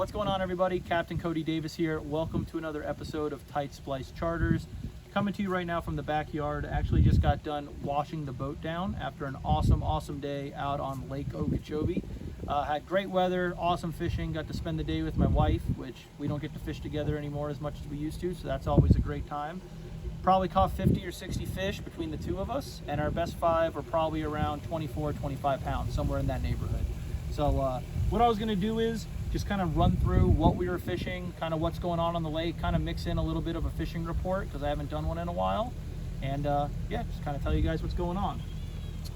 What's going on, everybody? Captain Cody Davis here. Welcome to another episode of Tight Splice Charters. Coming to you right now from the backyard. Actually just got done washing the boat down after an awesome day out on Lake Okeechobee. Had great weather, awesome fishing. Got to spend the day with my wife, which we don't get to fish together anymore as much as we used to, so that's always a great time. Probably caught 50 or 60 fish between the two of us, and our best five are probably around 24, 25 pounds, somewhere in that neighborhood. So what I was gonna do is just kind of run through what we were fishing, kind of what's going on the lake, kind of mix in a little bit of a fishing report because I haven't done one in a while, and yeah, just kind of tell you guys what's going on.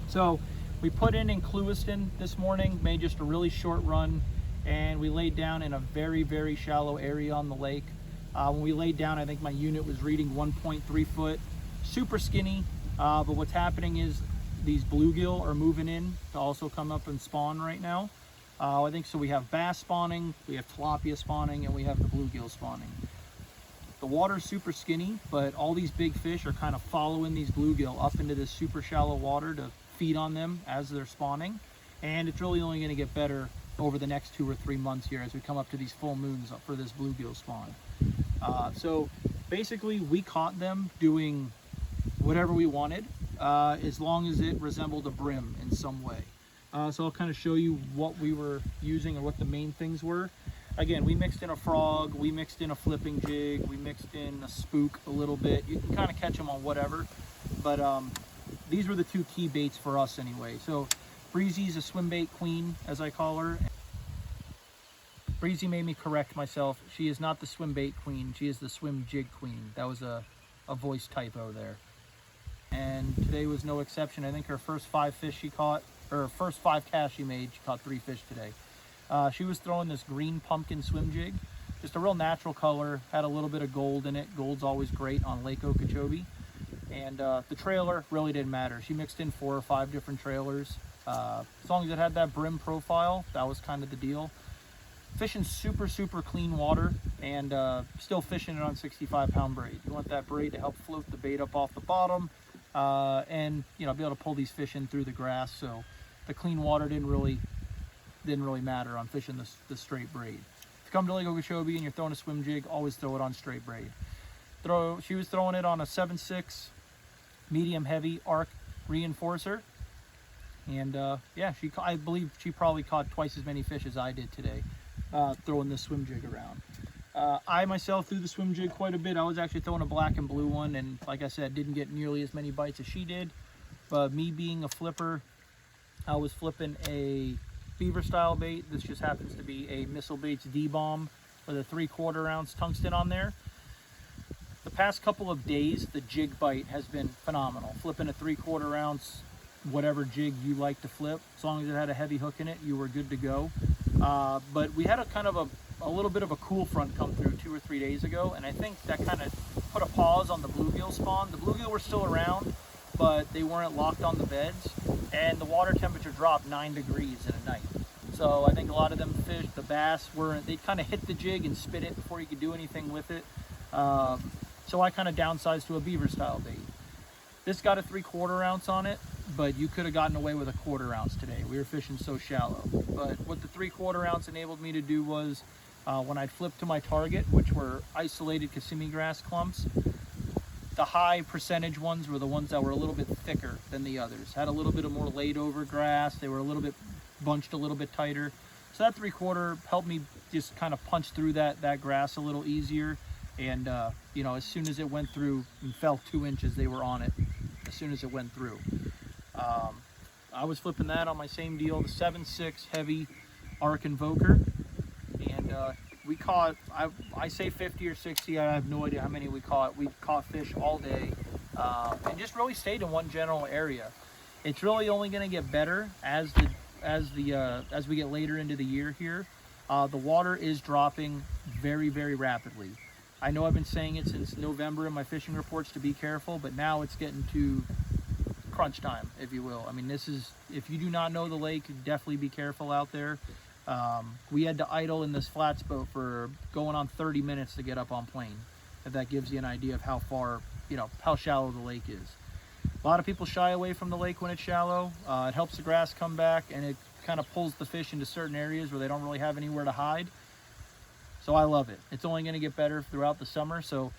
So we put in Clewiston this morning, made just a really short run, and we laid down in a very shallow area on the lake. When we laid down, I think my unit was reading 1.3 foot, super skinny, but what's happening is these bluegill are moving in to also come up and spawn right now. I think so. We have bass spawning, we have tilapia spawning, and we have the bluegill spawning. The water's super skinny, but all these big fish are kind of following these bluegill up into this super shallow water to feed on them as they're spawning. And it's really only going to get better over the next 2 or 3 months here as we come up to these full moons for this bluegill spawn. So basically we caught them doing whatever we wanted, as long as it resembled a brim in some way. So I'll kind of show you what we were using and what the main things were. Again, we mixed in a frog, we mixed in a flipping jig, we mixed in a spook a little bit. You can kind of catch them on whatever, but these were the two key baits for us anyway. So Breezy's a swim bait queen, as I call her. Breezy made me correct myself. She is not the swim bait queen, she is the swim jig queen. That was a voice typo there. And today was no exception. I think her first 5 fish she caught, or first 5 casts she made, she caught 3 fish today. She was throwing this green pumpkin swim jig, just a real natural color, had a little bit of gold in it. Gold's always great on Lake Okeechobee. And the trailer really didn't matter. She mixed in 4 or 5 different trailers. As long as it had that brim profile, that was kind of the deal. Fishing super clean water, and still fishing it on 65-pound braid. You want that braid to help float the bait up off the bottom, and be able to pull these fish in through the grass. So the clean water didn't really matter on fishing the straight braid. If you come to Lake Okeechobee and you're throwing a swim jig, always throw it on straight braid. She was throwing it on a 7/6 medium heavy arc reinforcer, and yeah, I believe she probably caught twice as many fish as I did today, throwing this swim jig around. I myself threw the swim jig quite a bit. I was actually throwing a black and blue one, and like I said, didn't get nearly as many bites as she did. But me being a flipper, I was flipping a beaver style bait. This just happens to be a Missile Baits D-bomb with a 3/4 ounce tungsten on there. The past couple of days, the jig bite has been phenomenal. Flipping a 3/4 ounce, whatever jig you like to flip, as long as it had a heavy hook in it, you were good to go. But we had a kind of a little bit of a cool front come through 2 or 3 days ago, and I think that kind of put a pause on the bluegill spawn. The bluegill were still around, but they weren't locked on the beds, and the water temperature dropped 9 degrees in a night. So I think a lot of them fish, the bass, they kind of hit the jig and spit it before you could do anything with it. So I kind of downsized to a beaver style bait. This got a 3/4 ounce on it, but you could have gotten away with a 1/4 ounce today. We were fishing so shallow. But what the 3/4 ounce enabled me to do was, when I'd flip to my target, which were isolated Kissimmee grass clumps, the high percentage ones were the ones that were a little bit thicker than the others. Had a little bit of more laid over grass. They were a little bit bunched a little bit tighter. So that 3/4 helped me just kind of punch through that grass a little easier. And as soon as it went through and fell 2 inches, they were on it as soon as it went through. I was flipping that on my same deal, the 7/6 heavy arc invoker, and we caught, I say 50 or 60, I have no idea how many we caught. We caught fish all day, and just really stayed in one general area. It's really only going to get better as we get later into the year here. The water is dropping very rapidly. I know I've been saying it since November in my fishing reports to be careful, but now it's getting to crunch time, if you will. I mean, if you do not know the lake, definitely be careful out there. We had to idle in this flats boat for going on 30 minutes to get up on plane, if that gives you an idea of how far, how shallow the lake is. A lot of people shy away from the lake when it's shallow. It helps the grass come back, and it kind of pulls the fish into certain areas where they don't really have anywhere to hide. So I love it. It's only going to get better throughout the summer. So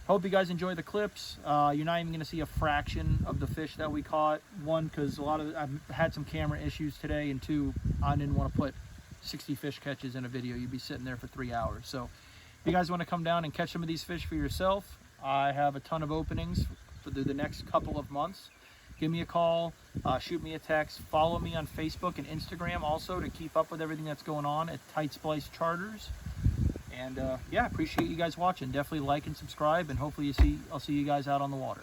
hope you guys enjoy the clips. You're not even going to see a fraction of the fish that we caught. One, because I've had some camera issues today, and two, I didn't want to put 60 fish catches in a video. You'd be sitting there for 3 hours. So if you guys want to come down and catch some of these fish for yourself, I have a ton of openings for the next couple of months. Give me a call, shoot me a text, follow me on Facebook and Instagram also to keep up with everything that's going on at Tight Splice Charters. And yeah, appreciate you guys watching. Definitely like and subscribe, and hopefully I'll see you guys out on the water.